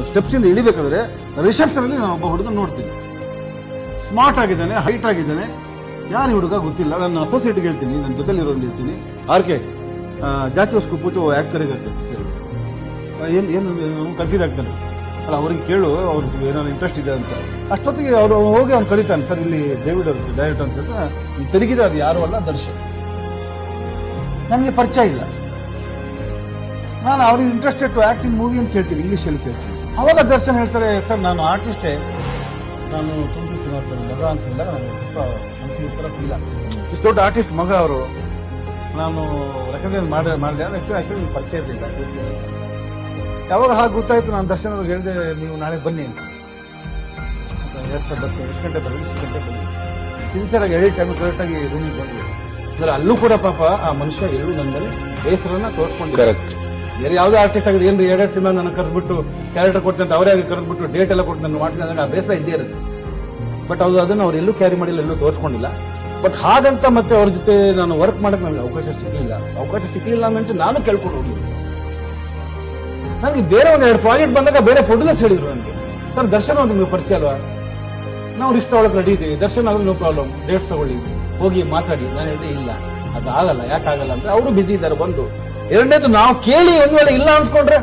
Steps ಇಂದ ಇಳಿಬೇಕಾದ್ರೆ reception ಅಲ್ಲಿ ನಾನು ಒಬ್ಬ ಹುಡುಗ ನೋಡ್ತೀನಿ, ಸ್ಮಾರ್ಟ್ ಆಗಿದ್ದಾನೆ, ಹೈಟ್ ಆಗಿದ್ದಾನೆ. ಯಾರು ಹುಡುಗ ಗೊತ್ತಿಲ್ಲ. ನನ್ನ ಅಸೋಸಿಯೇಟ್ಗೆ ಹೇಳ್ತೀನಿ, ನನ್ನ ಜೊತೆಲಿ ಇರೋರು ಹೇಳ್ತೀನಿ, ಆರ್ಕೆ ಜಾತಿ ಉಸ್ಕು ಪೂಚೋ ಆಕ್ಟರ್ಗೆ ಏನು ಕನ್ಫ್ಯೂಸ್ ಆಗ್ತಾನೆ. ಅಲ್ಲ ಅವ್ರಿಗೆ ಕೇಳು, ಅವ್ರಿಗೆ ಏನಾದ್ರು ಇಂಟ್ರೆಸ್ಟ್ ಇದೆ ಅಂತ. ಅಷ್ಟೊತ್ತಿಗೆ ಅವ್ರು ಹೋಗಿ ಅವ್ನು ಕರೀತಾನೆ, ಸರ್ ಇಲ್ಲಿ ಡೇವಿಡ್ ಅವ್ರು ಡೈರೆಕ್ಟರ್ ಅಂತ ತೆಲುಗಿದೆ, ಅದು ಯಾರು ಅಲ್ಲ ದರ್ಶನ್. ನನಗೆ ಪರಿಚಯ ಇಲ್ಲ. ನಾನು ಅವ್ರಿಗೆ interested to act in movie ಅಂತ ಕೇಳ್ತೀನಿ, ಇಂಗ್ಲೀಷಲ್ಲಿ ಕೇಳ್ತೀನಿ. ಅವಾಗ ದರ್ಶನ್ ಹೇಳ್ತಾರೆ, ಸರ್ ನಾನು ಆರ್ಟಿಸ್ಟೇ, ನಾನು ತುಂಬಿಸಿ ಶ್ರೀನಿವಾಸ ಮಗ ಅಂತಿಲ್ಲ, ನನಗೆ ಸ್ವಲ್ಪ ಮನಸ್ಸಿಗೆ ಥರ ಫೀಲ್ ಆಗ್ತದೆ. ಇಷ್ಟು ದೊಡ್ಡ ಆರ್ಟಿಸ್ಟ್ ಮಗ ಅವರು, ನಾನು ರೆಕಗ್ನೈಸ್ ಮಾಡಿದೆ ಆ್ಯಕ್ಚುಲಿ ಪರಿಚಯ ಇರಲಿಲ್ಲ. ಯಾವಾಗ ಹಾಗೆ ಗೊತ್ತಾಯ್ತು, ನಾನು ದರ್ಶನ್ ಅವ್ರಿಗೆ ಹೇಳಿದೆ, ನೀವು ನಾಳೆ ಬನ್ನಿ ಅಂತ. ಎಷ್ಟು ಗಂಟೆ ಬರಲಿ, ಇಷ್ಟು ಗಂಟೆ ಬನ್ನಿ. ಸಿನ್ಸಿಯರ್ ಆಗಿ 2 ಟೈಮ್ ಕರೆಕ್ಟಾಗಿ ರೂಮಿಗೆ ಬಂದ್ವಿ. ಅಂದ್ರೆ ಅಲ್ಲೂ ಕೂಡ ಪಾಪ ಆ ಮನುಷ್ಯ ಎರಡು ನನ್ನಲ್ಲಿ ಬೇಸರನ್ನ ತೋರಿಸ್ಕೊಂಡಿದ್ದಾರೆ. ಬೇರೆ ಯಾವುದೇ ಆರ್ಟಿಸ್ಟ್ ಆಗಿದೆ, ಏನ್ರಿ 2 ಸಿನಿಮಾ ನನ್ನ ಕರೆದ್ಬಿಟ್ಟು ಕ್ಯಾರೆಕ್ಟರ್ ಕೊಟ್ಟಂತ ಅವರೇ ಆಗಿ ಕರೆದ್ಬಿಟ್ಟು ಡೇಟ್ ಎಲ್ಲ ಕೊಟ್ಟು ನನ್ನ ಮಾಡಿಸಿದಾಗ ಆ ಬೇಸರ ಇದ್ದೇ ಇರುತ್ತೆ. ಬಟ್ ಅದನ್ನ ಅವ್ರು ಎಲ್ಲೂ ಕ್ಯಾರಿ ಮಾಡಿಲ್ಲ, ಎಲ್ಲೂ ತೋರಿಸ್ಕೊಂಡಿಲ್ಲ. ಬಟ್ ಹಾಗಂತ ಮತ್ತೆ ಅವ್ರ ಜೊತೆ ನಾನು ವರ್ಕ್ ಮಾಡಕ್ಕೆ ನನಗೆ ಅವಕಾಶ ಸಿಗ್ಲಿಲ್ಲ ಅಂತ ನಾನು ಕೇಳ್ಕೊಂಡು ಹೋಗ್ಲಿಲ್ಲ. ನನಗೆ ಬೇರೆ ಒಂದು 2 ಪ್ರಾಜೆಕ್ಟ್ ಬಂದಾಗ ಬೇರೆ ಪ್ರೊಡ್ಯೂಸರ್ಸ್ ಹೇಳಿದ್ರು ನನಗೆ, ಸರ್ ದರ್ಶನ್ ಅವ್ರು ನಿಮ್ಗೆ ಪರಿಚಯ ಅಲ್ವಾ, ನಾವು ರಿಕ್ಸ್ ತಗೊಳಕ್ ರೆಡಿ ಇದ್ದೀವಿ, ದರ್ಶನ್ ಆದ್ರೆ ನೋ ಪ್ರಾಬ್ಲಮ್, ಡೇಟ್ಸ್ ತಗೊಳ್ಳಿ, ಹೋಗಿ ಮಾತಾಡಿ. ನಾನು ಹೇಳಿದೆ ಇಲ್ಲ, ಅದು ಆಗಲ್ಲ. ಯಾಕಾಗಲ್ಲ ಅಂದ್ರೆ ಅವರು ಬಿಸಿ ಇದ್ದಾರೆ ಒಂದು. ಎರಡನೇದು ನಾವು ಕೇಳಿ ಒಂದ್ ವೇಳೆ ಇಲ್ಲ ಅನ್ಸ್ಕೊಂಡ್ರೆ